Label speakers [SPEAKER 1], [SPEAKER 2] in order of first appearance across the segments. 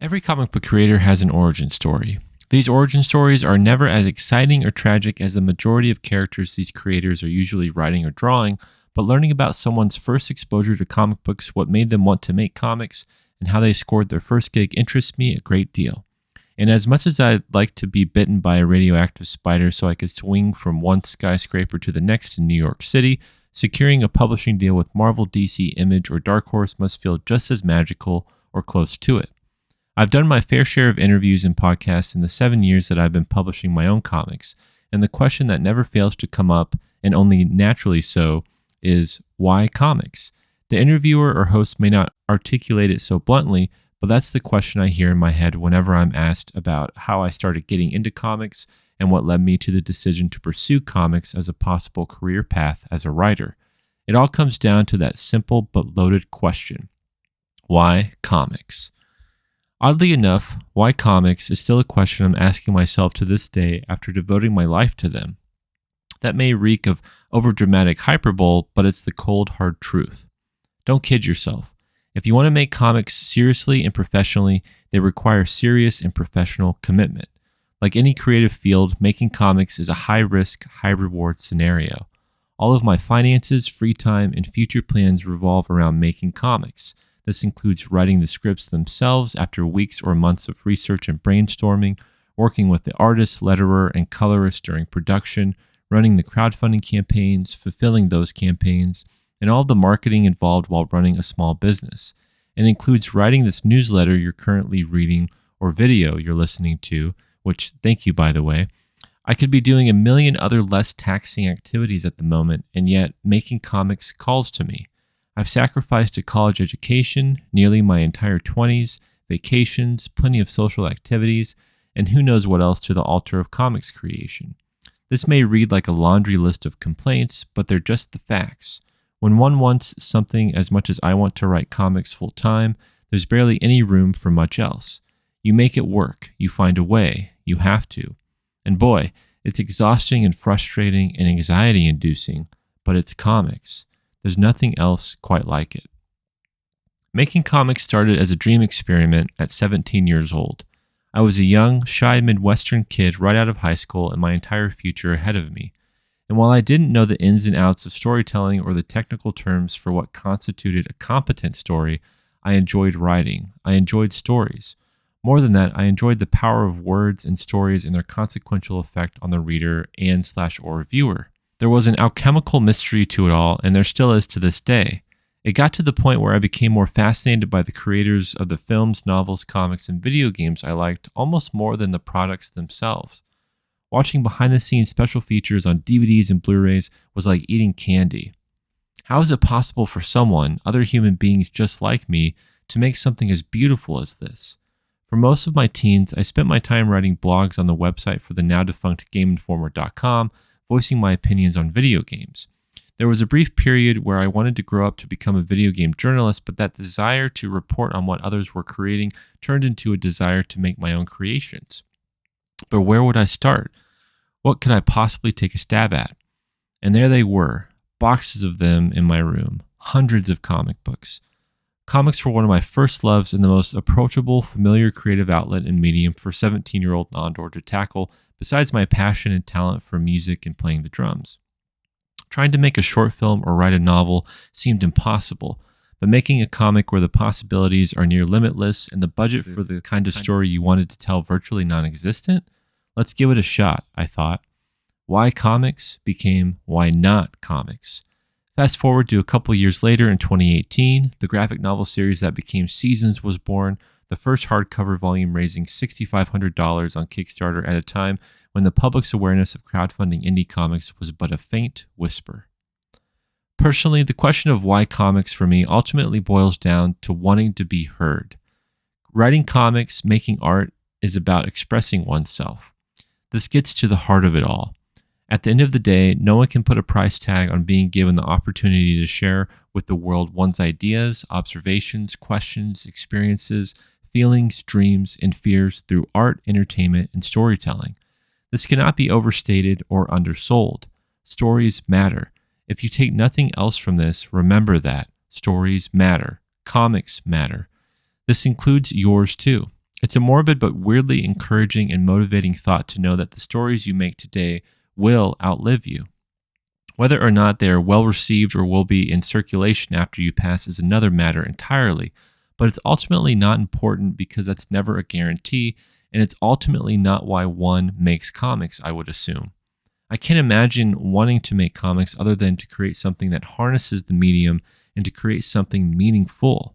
[SPEAKER 1] Every comic book creator has an origin story. These origin stories are never as exciting or tragic as the majority of characters these creators are usually writing or drawing, but learning about someone's first exposure to comic books, what made them want to make comics, and how they scored their first gig interests me a great deal. And as much as I'd like to be bitten by a radioactive spider so I could swing from one skyscraper to the next in New York City, securing a publishing deal with Marvel, DC, Image, or Dark Horse must feel just as magical or close to it. I've done my fair share of interviews and podcasts in the 7 years that I've been publishing my own comics, and the question that never fails to come up, and only naturally so, is why comics? The interviewer or host may not articulate it so bluntly, but that's the question I hear in my head whenever I'm asked about how I started getting into comics and what led me to the decision to pursue comics as a possible career path as a writer. It all comes down to that simple but loaded question. Why comics? Oddly enough, why comics is still a question I'm asking myself to this day after devoting my life to them. That may reek of overdramatic hyperbole, but it's the cold, hard truth. Don't kid yourself. If you want to make comics seriously and professionally, they require serious and professional commitment. Like any creative field, making comics is a high-risk, high-reward scenario. All of my finances, free time, and future plans revolve around making comics. This includes writing the scripts themselves after weeks or months of research and brainstorming, working with the artist, letterer, and colorist during production, running the crowdfunding campaigns, fulfilling those campaigns, and all the marketing involved while running a small business. It includes writing this newsletter you're currently reading or video you're listening to, which, thank you by the way. I could be doing a million other less taxing activities at the moment, and yet making comics calls to me. I've sacrificed a college education, nearly my entire 20s, vacations, plenty of social activities, and who knows what else to the altar of comics creation. This may read like a laundry list of complaints, but they're just the facts. When one wants something as much as I want to write comics full time, there's barely any room for much else. You make it work, you find a way, you have to. And boy, it's exhausting and frustrating and anxiety inducing, but it's comics. There's nothing else quite like it. Making comics started as a dream experiment at 17 years old. I was a young, shy Midwestern kid right out of high school and my entire future ahead of me. And while I didn't know the ins and outs of storytelling or the technical terms for what constituted a competent story, I enjoyed writing. I enjoyed stories. More than that, I enjoyed the power of words and stories and their consequential effect on the reader and/or viewer. There was an alchemical mystery to it all, and there still is to this day. It got to the point where I became more fascinated by the creators of the films, novels, comics, and video games I liked almost more than the products themselves. Watching behind-the-scenes special features on DVDs and Blu-rays was like eating candy. How is it possible for someone, other human beings just like me, to make something as beautiful as this? For most of my teens, I spent my time writing blogs on the website for the now-defunct GameInformer.com, voicing my opinions on video games. There was a brief period where I wanted to grow up to become a video game journalist, but that desire to report on what others were creating turned into a desire to make my own creations. But where would I start? What could I possibly take a stab at? And there they were, boxes of them in my room, hundreds of comic books. Comics were one of my first loves and the most approachable, familiar creative outlet and medium for 17-year-old Nandor to tackle, besides my passion and talent for music and playing the drums. Trying to make a short film or write a novel seemed impossible, but making a comic where the possibilities are near limitless and the budget for the kind of story you wanted to tell virtually non-existent? Let's give it a shot, I thought. Why comics became why not comics. Fast forward to a couple years later in 2018, the graphic novel series that became Seasons was born, the first hardcover volume raising $6,500 on Kickstarter at a time when the public's awareness of crowdfunding indie comics was but a faint whisper. Personally, the question of why comics for me ultimately boils down to wanting to be heard. Writing comics, making art, is about expressing oneself. This gets to the heart of it all. At the end of the day, no one can put a price tag on being given the opportunity to share with the world one's ideas, observations, questions, experiences, feelings, dreams, and fears through art, entertainment, and storytelling. This cannot be overstated or undersold. Stories matter. If you take nothing else from this, remember that stories matter. Comics matter. This includes yours too. It's a morbid but weirdly encouraging and motivating thought to know that the stories you make today will outlive you. Whether or not they are well received or will be in circulation after you pass is another matter entirely, but it's ultimately not important because that's never a guarantee, and it's ultimately not why one makes comics, I would assume. I can't imagine wanting to make comics other than to create something that harnesses the medium and to create something meaningful.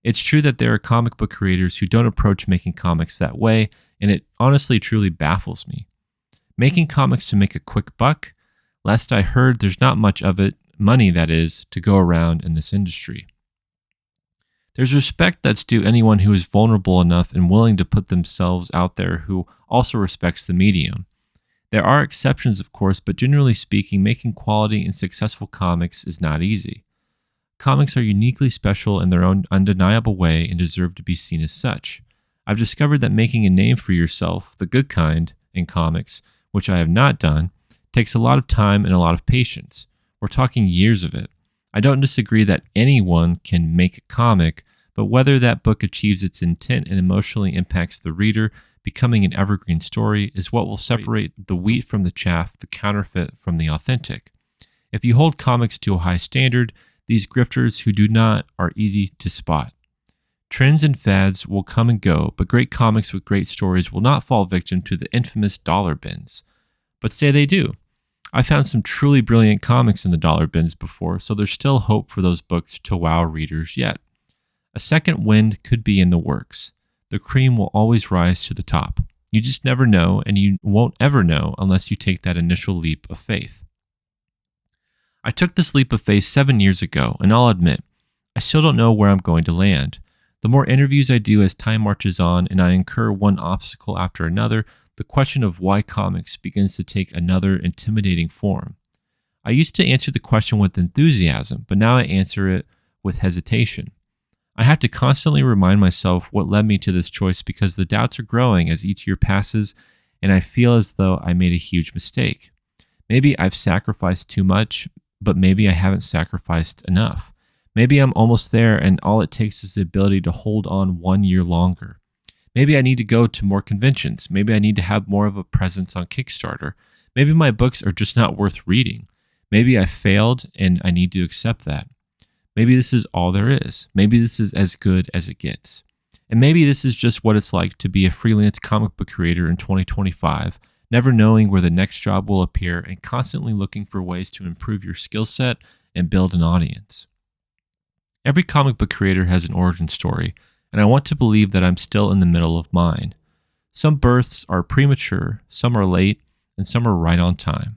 [SPEAKER 1] It's true that there are comic book creators who don't approach making comics that way, and it honestly truly baffles me. Making comics to make a quick buck? Last I heard, there's not much of it, money that is, to go around in this industry. There's respect that's due anyone who is vulnerable enough and willing to put themselves out there who also respects the medium. There are exceptions, of course, but generally speaking, making quality and successful comics is not easy. Comics are uniquely special in their own undeniable way and deserve to be seen as such. I've discovered that making a name for yourself, the good kind, in comics, which I have not done, takes a lot of time and a lot of patience. We're talking years of it. I don't disagree that anyone can make a comic, but whether that book achieves its intent and emotionally impacts the reader, becoming an evergreen story, is what will separate the wheat from the chaff, the counterfeit from the authentic. If you hold comics to a high standard, these grifters who do not are easy to spot. Trends and fads will come and go, but great comics with great stories will not fall victim to the infamous dollar bins. But say they do. I found some truly brilliant comics in the dollar bins before, so there's still hope for those books to wow readers yet. A second wind could be in the works. The cream will always rise to the top. You just never know, and you won't ever know unless you take that initial leap of faith. I took this leap of faith 7 years ago, and I'll admit, I still don't know where I'm going to land. The more interviews I do as time marches on and I incur one obstacle after another, the question of why comics begins to take another intimidating form. I used to answer the question with enthusiasm, but now I answer it with hesitation. I have to constantly remind myself what led me to this choice because the doubts are growing as each year passes, and I feel as though I made a huge mistake. Maybe I've sacrificed too much, but maybe I haven't sacrificed enough. Maybe I'm almost there and all it takes is the ability to hold on 1 year longer. Maybe I need to go to more conventions. Maybe I need to have more of a presence on Kickstarter. Maybe my books are just not worth reading. Maybe I failed and I need to accept that. Maybe this is all there is. Maybe this is as good as it gets. And maybe this is just what it's like to be a freelance comic book creator in 2025, never knowing where the next job will appear and constantly looking for ways to improve your skill set and build an audience. Every comic book creator has an origin story, and I want to believe that I'm still in the middle of mine. Some births are premature, some are late, and some are right on time.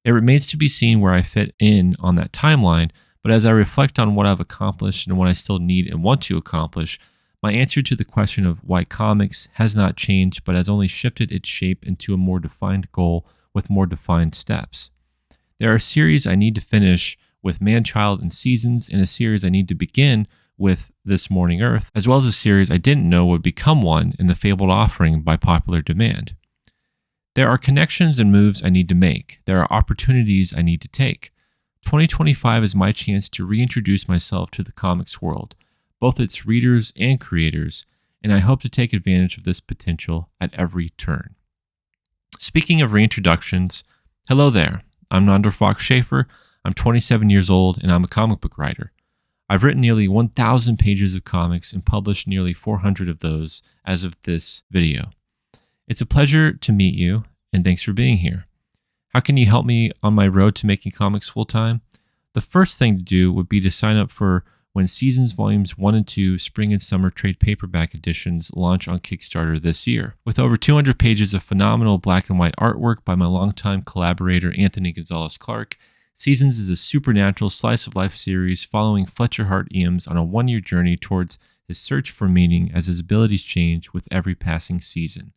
[SPEAKER 1] It remains to be seen where I fit in on that timeline, but as I reflect on what I've accomplished and what I still need and want to accomplish, my answer to the question of why comics has not changed but has only shifted its shape into a more defined goal with more defined steps. There are series I need to finish with Man-Child and Seasons, and a series I need to begin with This Morning Earth, as well as a series I didn't know would become one in the Fabled Offering by popular demand. There are connections and moves I need to make. There are opportunities I need to take. 2025 is my chance to reintroduce myself to the comics world, both its readers and creators, and I hope to take advantage of this potential at every turn. Speaking of reintroductions, hello there. I'm Nandor Fox Schaefer. I'm 27 years old and I'm a comic book writer. I've written nearly 1,000 pages of comics and published nearly 400 of those as of this video. It's a pleasure to meet you, and thanks for being here. How can you help me on my road to making comics full-time? The first thing to do would be to sign up for when Seasons Volumes 1 and 2 Spring and Summer Trade Paperback Editions launch on Kickstarter this year. With over 200 pages of phenomenal black and white artwork by my longtime collaborator Anthony Gonzalez Clark, Seasons is a supernatural slice-of-life series following Fletcher Hart Eames on a 1-year journey towards his search for meaning as his abilities change with every passing season.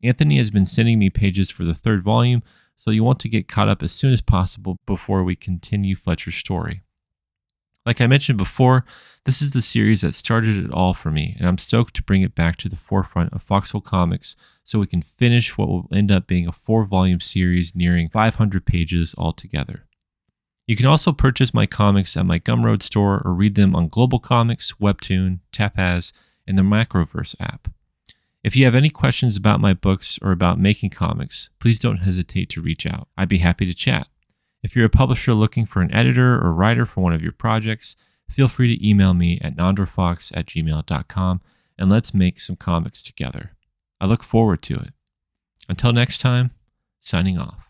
[SPEAKER 1] Anthony has been sending me pages for the 3rd volume, so you want to get caught up as soon as possible before we continue Fletcher's story. Like I mentioned before, this is the series that started it all for me, and I'm stoked to bring it back to the forefront of Foxhole Comics so we can finish what will end up being a 4-volume series nearing 500 pages altogether. You can also purchase my comics at my Gumroad store or read them on Global Comics, Webtoon, Tapaz, and the Macroverse app. If you have any questions about my books or about making comics, please don't hesitate to reach out. I'd be happy to chat. If you're a publisher looking for an editor or writer for one of your projects, feel free to email me at nandorfox@gmail.com and let's make some comics together. I look forward to it. Until next time, signing off.